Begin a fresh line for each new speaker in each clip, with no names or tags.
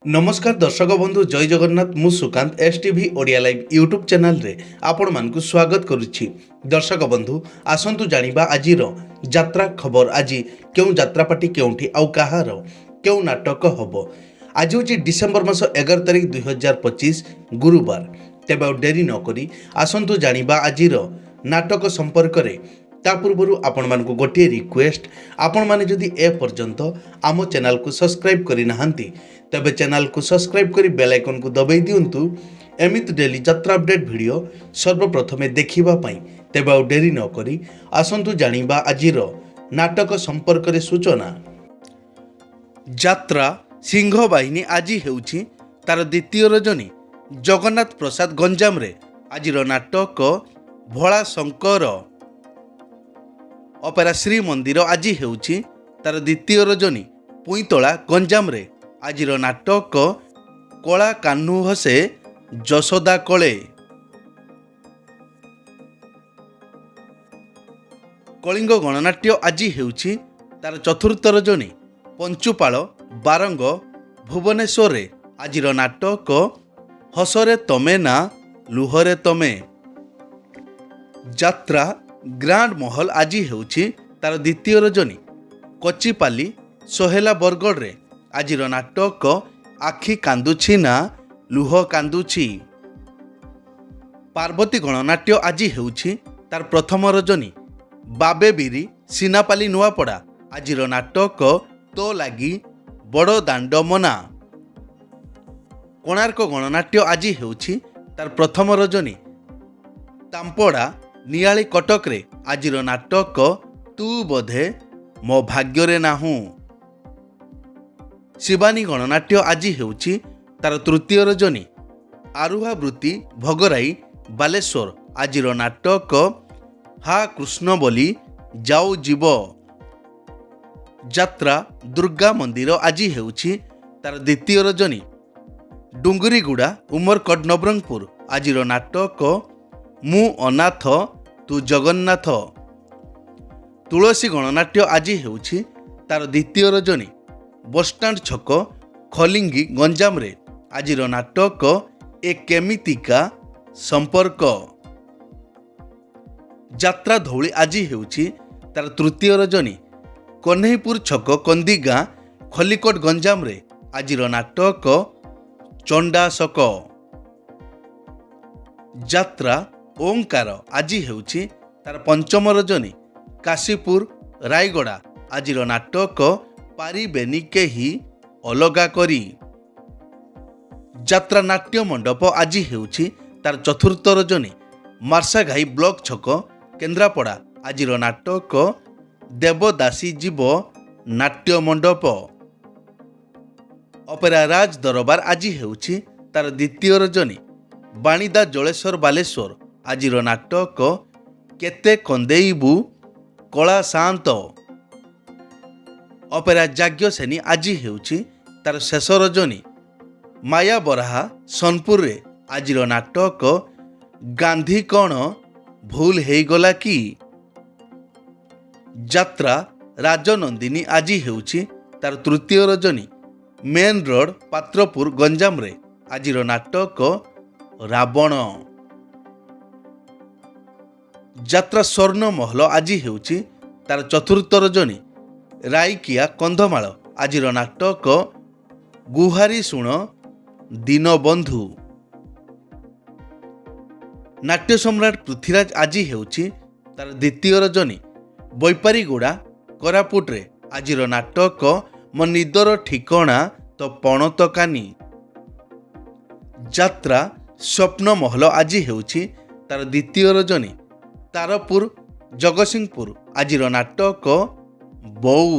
नमस्कार दर्शक बंधु जय जगन्नाथ मु Sukanta STV Odia live YouTube channel रे आपण मानकु स्वागत करुछि। दर्शक बंधु आसंतु जानिबा आजिर यात्रा खबर। आज क्यों यात्रा पार्टी केउठी आउ कहार क्यों नाटक हबो। आज होछि डिसेंबर मास 11 तारिख 2025 गुरुवार। तेबे डेरी न करी आसंतु जानिबा आजिर नाटक संपर्क रे। ता पूर्व आपण मानकु गोटे रिक्वेस्ट, आपण माने जदि ए पर्यंत आम चैनल को सब्सक्राइब करि नाहंती तबे चैनल को सब्सक्राइब करी बेल आइकन को दबाई दियंतु एमित डेली यात्रा अपडेट वीडियो सर्वप्रथमे देखिबा पई। तेबे आ डेरी न करी आसंतु जानिबा आजिर नाटक संपर्क रे सूचना। यात्रा सिंह बाहिनी आज हेउछि तार द्वितीय रजनी। जगन्नाथ प्रसाद गंजाम रे आजिर नाटक भोला शंकर अपेरा श्री मंदिर आज हेउछि तार द्वितीय रजनी। पुईतला गंजाम रे आजिर नाटक कला कान्हू हसे यशोदा कले। कलिंग गणनाट्य आज हेउछि तार चतुर्थ रजनी। पंचुपाल बारंग भुवनेश्वर रे आजिर नाटक हसरे तमे ना लुहरे तमे। यात्रा ग्रांड महल आज हेउछि तार द्वितीय रजनी। कोचिपाली सोहेला बरगढ़ रे आजिर नाटक आखि कांदुछि ना लुह कांदुछि। पार्वती गणनाट्य आज हेउछि तार प्रथम रजनी। बाबे बिरी सीनापाली नुआपड़ा आजिर नाटक तो लागी बड़ दांड मना। कोणार्क गणनाट्य आज हेउछि तार प्रथम रजनी। तांपड़ा नियाली कटक रे आजिर नाटक तू बोधे मो भाग्य नाहू। शिवानी गणनाट्य आज हेउछि तार तृतीय रजनी। आरुहा वृत्ति भगराई बालेश्वर आजिर नाटक हा कृष्ण बोली जाऊ जीव। यात्रा दुर्गा मंदिर आज हेउछि तार द्वितीय रजनी। डुंगरीगुड़ा उमरकट नवरंगपुर आजिर नाटक मु अनाथ तू जगन्नाथ। तुलसी गणनाट्य आज हेउछि तार द्वितीय रजनी। बसस्टाण्ड छक खलिंगी गंजाम रे आजिर नाटक ए केमितिका संपर्क। यात्रा धौली आज हेउछि तार तृतीय रजनी। कन्हईपुर छक कंदीगाँ खलिकोट गंजाम रे आजिर नाटक चंडाशक। यात्रा ओंकार आज हेउछि तार पंचम रजनी। काशीपुर रायगड़ा आजिर नाटक पारिबेनी केही अलगा करी। यात्रा नाट्य मंडप आज हेउछि तार चतुर्थ रजनी। मार्साघाई ब्लॉक छक केन्द्रापड़ा आजिर नाटक देवदासी जीव नाट्य मंडप। अपेरा राज दरबार आज हेउछि तार द्वितीय रजनी। बाणीदा जलेश्वर बालेश्वर आजिर नाटक केते कंदेइबु कला शांत। अपेरा जाग्य सेनी आज हेउछि तार शेष रजनी। माया बराहा सोनपुर रे आजिर नाटक गांधी कौन भूल हेगला कि। यात्रा राजनंदिनी आज हेउछि तार तृतीय रजनी। मेन रोड पात्रपुर गंजाम रे आजिर नाटक रावण। यात्रा स्वर्ण महल आज हेउछि तार चतुर्थ रजनी। रायकिया कंधमाल आजिर नाटक गुहारी शुण दीनबंधु। नाट्य सम्राट पृथ्वीराज आज हेउछि तार द्वितीय रजनी। बैपारीगुड़ा कोरापुट रे आजिर नाटक मो निदर ठिकणा तो पणतकानी। यात्रा स्वप्न महल आज हेउछि तार द्वितीय रजनी। तारपुर जगतसिंहपुर आजिर नाटक बऊ।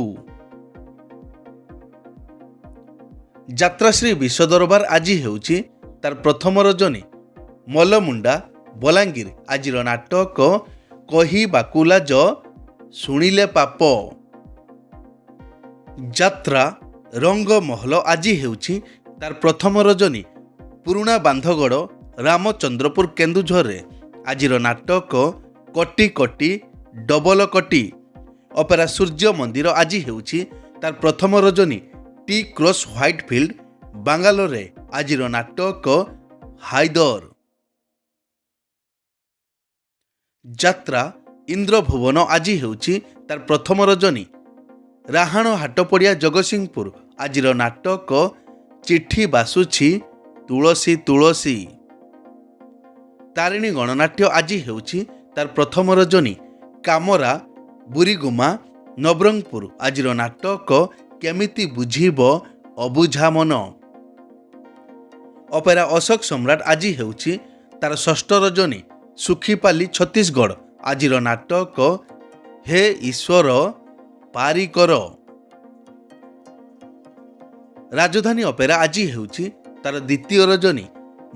यात्रा श्री विश्व दरबार आज हेउछि तार प्रथम रजनी। मलमुंडा बलांगीर आजिर नाटक कही बाकुला ज शुणिले पाप। यात्रा रंग महल आज हेउछि तार प्रथम रजनी। पुरुणा बांधगड़ रामचंद्रपुर केन्दुझर रे आजिर नाटक कटी कटी डबल कटी। अपेरा सूर्य मंदिर आज हेउछि तार प्रथम रजनी। टी क्रॉस व्हाइटफील्ड ବାଙ୍ଗାଲୋରରେ ଆଜିର ନାଟକ ହାଇଦର। ଯାତ୍ରା ଇନ୍ଦ୍ରଭୁବନ ଆଜି ହେଉଛି ତାର ପ୍ରଥମ ରଜନୀ। ରାହାଣ ହାଟପଡ଼ିଆ ଜଗତସିଂହପୁର ଆଜିର ନାଟକ ଚିଠି ବାସୁଛି ତୁଳସୀ ତୁଳସୀ। ତାରିଣୀ ଗଣନାଟ୍ୟ ଆଜି ହେଉଛି ତାର ପ୍ରଥମ ରଜନୀ। କାମରା ବୁରିଗୁମା ନବରଙ୍ଗପୁର ଆଜିର ନାଟକ କେମିତି ବୁଝିବ ଅବୁଝା ମନ। ଅପେରା ଅଶୋକ ସମ୍ରାଟ ଆଜି ହେଉଛି ତାର ଷଷ୍ଠ ରଜନୀ। ସୁଖିପାଲି ଛତିଶଗଡ଼ ଆଜିର ନାଟକ ହେ ଈଶ୍ୱର ପାରିକର। ରାଜଧାନୀ ଅପେରା ଆଜି ହେଉଛି ତାର ଦ୍ୱିତୀୟ ରଜନୀ।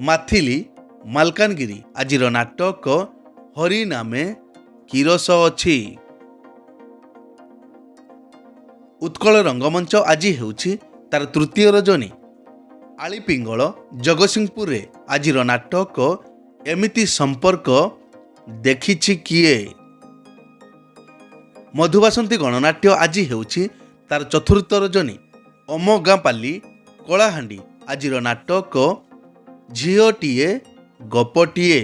ମାଥିଲି ମାଲକାନଗିରି ଆଜିର ନାଟକ ହରି ନାମେ କିରସ ଅଛି। ଉତ୍କଳ ରଙ୍ଗମଞ୍ଚ ଆଜି ହେଉଛି ତାର ତୃତୀୟ ରଜନୀ। ଆଳିପିଙ୍ଗଳ ଜଗତସିଂହପୁରରେ ଆଜିର ନାଟକ ଏମିତି ସମ୍ପର୍କ ଦେଖିଛି କିଏ। ମଧୁବାସନ୍ତୀ ଗଣନାଟ୍ୟ ଆଜି ହେଉଛି ତାର ଚତୁର୍ଥ ରଜନୀ। ଅମଗାଁପାଲି କଳାହାଣ୍ଡି ଆଜିର ନାଟକ ଝିଅଟିଏ ଗପଟିଏ।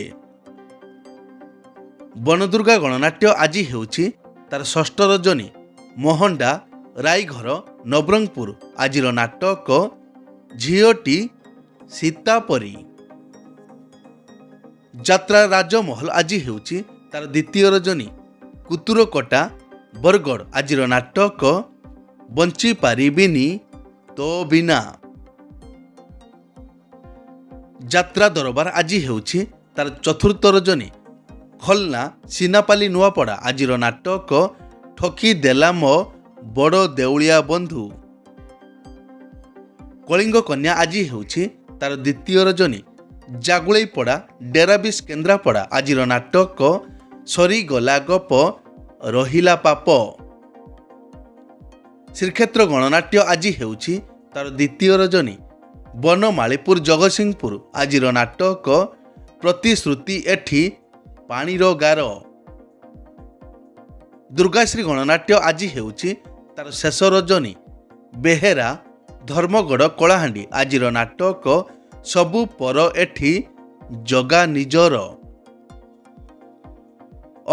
ବନଦୁର୍ଗା ଗଣନାଟ୍ୟ ଆଜି ହେଉଛି ତାର ଷଷ୍ଠ ରଜନୀ। ମୋହଣ୍ଡା ରାଇଘର ନବରଙ୍ଗପୁର ଆଜିର ନାଟକ ଝିଅଟି ସୀତାପରି। ଯାତ୍ରା ରାଜମହଲ ଆଜି ହେଉଛି ତାର ଦ୍ୱିତୀୟ ରଜନୀ। କୁତୁରକଟା ବରଗଡ଼ ଆଜିର ନାଟକ ବଞ୍ଚି ପାରିବିନି ତୋ ବିନା। ଯାତ୍ରା ଦରବାର ଆଜି ହେଉଛି ତାର ଚତୁର୍ଥ ରଜନୀ। ଖଲନା ସିନାପାଲି ନୂଆପଡ଼ା ଆଜିର ନାଟକ ଠକି ଦେଲା ମୋ ବଡ଼ ଦେଉଳିଆ ବନ୍ଧୁ। କଳିଙ୍ଗ କନ୍ୟା ଆଜି ହେଉଛି ତାର ଦ୍ୱିତୀୟ ରଜନୀ। ଜାଗୁଳେଇପଡ଼ା ଡେରାବିଶ କେନ୍ଦ୍ରାପଡ଼ା ଆଜିର ନାଟକ ସରିଗଲା ଗପ ରହିଲା ପାପ। ଶ୍ରୀକ୍ଷେତ୍ର ଗଣନାଟ୍ୟ ଆଜି ହେଉଛି ତାର ଦ୍ୱିତୀୟ ରଜନୀ। ବନମାଳୀପୁର ଜଗତସିଂହପୁର ଆଜିର ନାଟକ ପ୍ରତିଶ୍ରୁତି ଏଠି ପାଣିର ଗାର। ଦୁର୍ଗାଶ୍ରୀ ଗଣନାଟ୍ୟ ଆଜି ହେଉଛି ତାର ଶେଷ ରଜନୀ। ବେହେରା ଧର୍ମଗଡ଼ କଳାହାଣ୍ଡି ଆଜିର ନାଟକ ସବୁ ପର ଏଠି ଜଗା ନିଜର।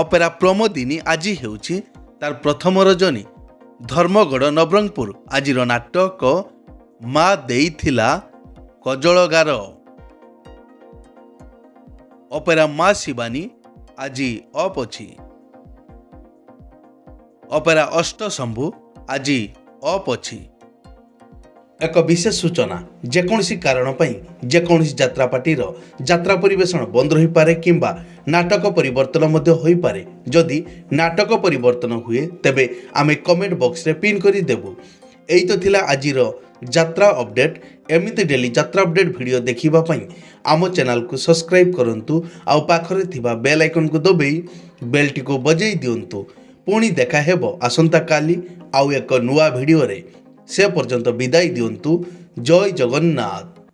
ଅପେରା ପ୍ରମୋଦିନୀ ଆଜି ହେଉଛି ତାର ପ୍ରଥମ ରଜନୀ। ଧର୍ମଗଡ଼ ନବରଙ୍ଗପୁର ଆଜିର ନାଟକ ମା ଦେଇଥିଲା କଜଳଗାର। ଅପେରା ମା ଶିବାନୀ ଆଜି ଅପ୍ ଅଛି। ଅପେରା ଅଷ୍ଟଶମ୍ଭୁ ଆଜି ଅପ୍ ଅଛି। ଏକ ବିଶେଷ ସୂଚନା, ଯେକୌଣସି କାରଣ ପାଇଁ ଯେକୌଣସି ଯାତ୍ରା ପାର୍ଟିର ଯାତ୍ରା ପରିବେଷଣ ବନ୍ଦ ରହିପାରେ କିମ୍ବା ନାଟକ ପରିବର୍ତ୍ତନ ମଧ୍ୟ ହୋଇପାରେ। ଯଦି ନାଟକ ପରିବର୍ତ୍ତନ ହୁଏ ତେବେ ଆମେ କମେଣ୍ଟ ବକ୍ସରେ ପିନ୍ କରି ଦେବୁ। ଏଇ ତ ଥିଲା ଆଜିର ଯାତ୍ରା ଅପଡେଟ୍। ଏମିତି ଡେଲି ଯାତ୍ରା ଅପଡେଟ୍ ଭିଡ଼ିଓ ଦେଖିବା ପାଇଁ ଆମ ଚ୍ୟାନେଲକୁ ସବସ୍କ୍ରାଇବ୍ କରନ୍ତୁ ଆଉ ପାଖରେ ଥିବା ବେଲ୍ ଆଇକନ୍କୁ ଦବାଇ ବେଲ୍ଟିକୁ ବଜାଇ ଦିଅନ୍ତୁ। ପୁଣି ଦେଖା ହେବ ଆସନ୍ତାକାଲି ଆଉ ଏକ ନୂଆ ଭିଡ଼ିଓରେ। ସେ ପର୍ଯ୍ୟନ୍ତ ବିଦାୟ ଦିଅନ୍ତୁ। ଜୟ ଜଗନ୍ନାଥ।